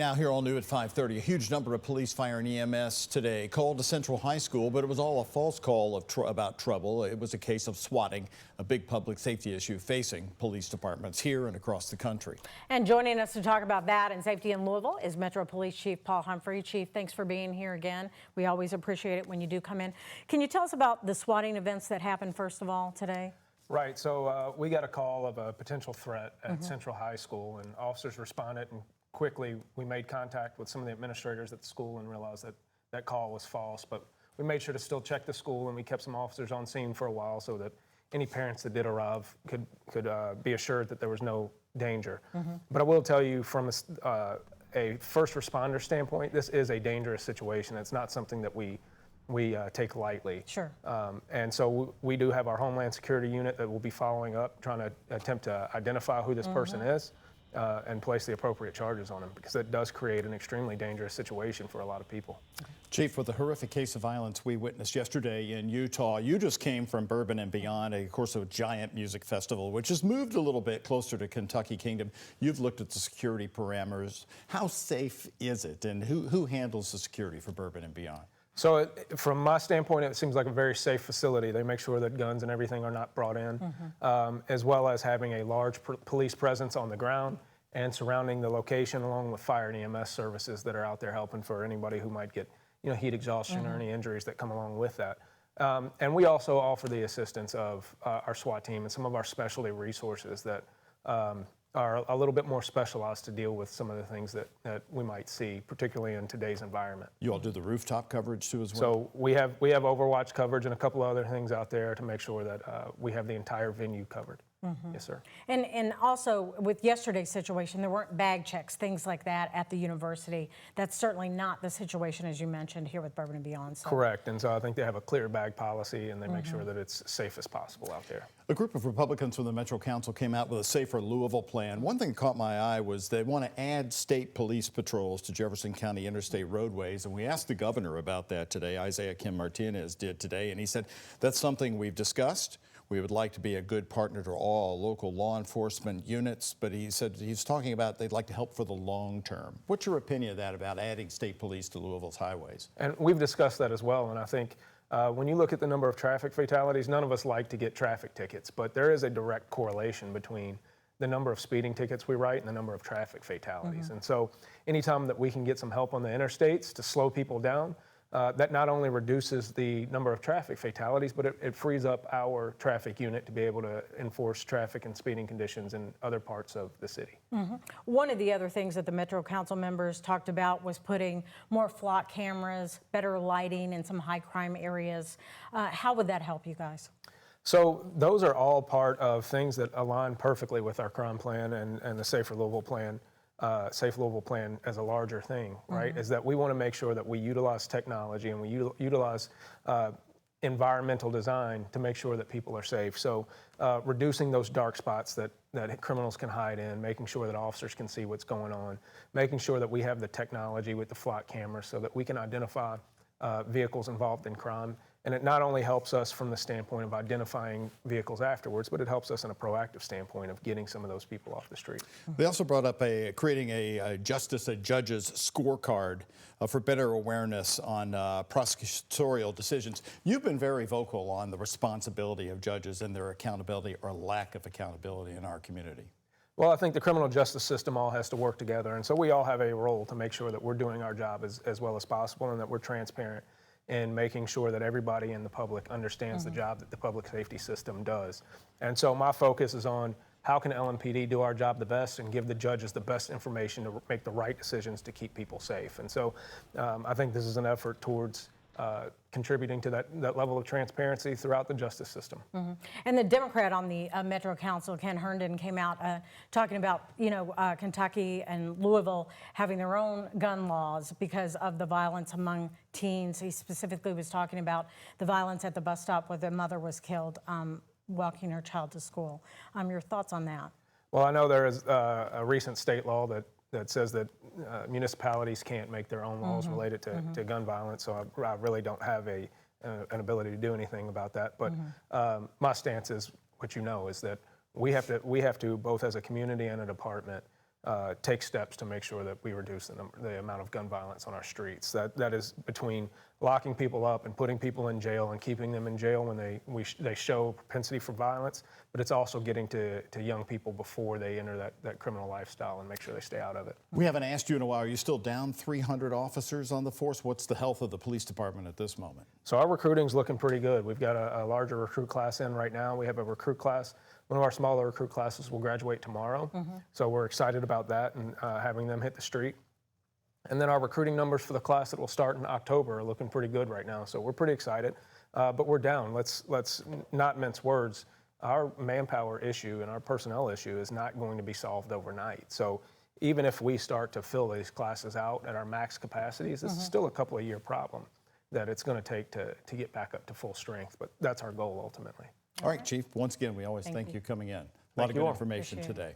Now here all new at 5:30, a huge number of police, fire, and EMS today called to Central High School, but it was all a false call about trouble. It was a case of swatting, a big public safety issue facing police departments here and across the country. And joining us to talk about that and safety in Louisville is Metro Police Chief Paul Humphrey. Chief, thanks for being here again. We always appreciate it when you do come in. Can you tell us about the swatting events that happened first of all today? Right, so we got a call of a potential threat at Central High School, and officers responded, and quickly we made contact with some of the administrators at the school and realized that that call was false. But we made sure to still check the school, and we kept some officers on scene for a while so that any parents that did arrive could be assured that there was no danger. But I will tell you, from a first responder standpoint, this is a dangerous situation. It's not something that we take lightly. Sure. And so we do have our Homeland Security unit that will be following up, trying to attempt to identify who this person is and place the appropriate charges on him, because it does create an extremely dangerous situation for a lot of people. Chief, with the horrific case of violence we witnessed yesterday in Utah, you just came from Bourbon Beyond, of course, a giant music festival, which has moved a little bit closer to Kentucky Kingdom. You've looked at the security parameters. How safe is it, and who handles the security for Bourbon Beyond? So from my standpoint, it seems like a very safe facility. They make sure that guns and everything are not brought in, as well as having a large police presence on the ground and surrounding the location, along with fire and EMS services that are out there helping for anybody who might get, heat exhaustion or any injuries that come along with that. And we also offer the assistance of our SWAT team and some of our specialty resources that are a little bit more specialized to deal with some of the things that we might see, particularly in today's environment. You all do the rooftop coverage too as well? So we have Overwatch coverage and a couple of other things out there to make sure that we have the entire venue covered. Yes, sir. And also with yesterday's situation, there weren't bag checks, things like that at the university. That's certainly not the situation, as you mentioned, here with Bourbon Beyond. So. Correct, and so I think they have a clear bag policy, and they make sure that it's safe as possible out there. A group of Republicans from the Metro Council came out with a Safer Louisville plan. One thing that caught my eye was they want to add state police patrols to Jefferson County interstate roadways, and we asked the governor about that today. Isaiah Kim Martinez did today, and he said that's something we've discussed. We would like to be a good partner to all local law enforcement units, but he said he's talking about they'd like to help for the long term. What's your opinion of that, about adding state police to Louisville's highways? And we've discussed that as well, and I think when you look at the number of traffic fatalities, none of us like to get traffic tickets, but there is a direct correlation between the number of speeding tickets we write and the number of traffic fatalities. And so anytime that we can get some help on the interstates to slow people down, that not only reduces the number of traffic fatalities, but it frees up our traffic unit to be able to enforce traffic and speeding conditions in other parts of the city. One of the other things that the Metro Council members talked about was putting more flock cameras, better lighting in some high crime areas. How would that help you guys? So those are all part of things that align perfectly with our crime plan and the Safer Louisville plan. Safe Louisville plan as a larger thing, right? Is that we want to make sure that we utilize technology and we utilize environmental design to make sure that people are safe. So reducing those dark spots that criminals can hide in, making sure that officers can see what's going on, making sure that we have the technology with the flock cameras so that we can identify vehicles involved in crime. And it not only helps us from the standpoint of identifying vehicles afterwards, but it helps us in a proactive standpoint of getting some of those people off the street. They also brought up creating a judge's scorecard for better awareness on prosecutorial decisions. You've been very vocal on the responsibility of judges and their accountability or lack of accountability in our community. Well, I think the criminal justice system all has to work together, and so we all have a role to make sure that we're doing our job as well as possible and that we're transparent in making sure that everybody in the public understands the job that the public safety system does. And so my focus is on how can LMPD do our job the best and give the judges the best information to make the right decisions to keep people safe. And so I think this is an effort towards contributing to that level of transparency throughout the justice system. And the Democrat on the Metro Council, Ken Herndon, came out talking about, Kentucky and Louisville having their own gun laws because of the violence among teens. He specifically was talking about the violence at the bus stop where the mother was killed walking her child to school. Your thoughts on that? Well, I know there is a recent state law that says that municipalities can't make their own laws related to gun violence, so I really don't have an ability to do anything about that. But my stance is, what is that we have to, both as a community and a department, take steps to make sure that we reduce the amount of gun violence on our streets. That is between locking people up and putting people in jail and keeping them in jail when they show propensity for violence, but it's also getting to young people before they enter that criminal lifestyle and make sure they stay out of it. We haven't asked you in a while. Are you still down 300 officers on the force? What's the health of the police department at this moment? So our recruiting's looking pretty good. We've got a larger recruit class in right now. We have a recruit class. One of our smaller recruit classes will graduate tomorrow. So we're excited about that and having them hit the street. And then our recruiting numbers for the class that will start in October are looking pretty good right now. So we're pretty excited, but we're down. Let's not mince words. Our manpower issue and our personnel issue is not going to be solved overnight. So even if we start to fill these classes out at our max capacities, this is still a couple of year problem that it's going to take to get back up to full strength. But that's our goal ultimately. All right, Chief, once again, we always thank you coming in. A lot of good information today.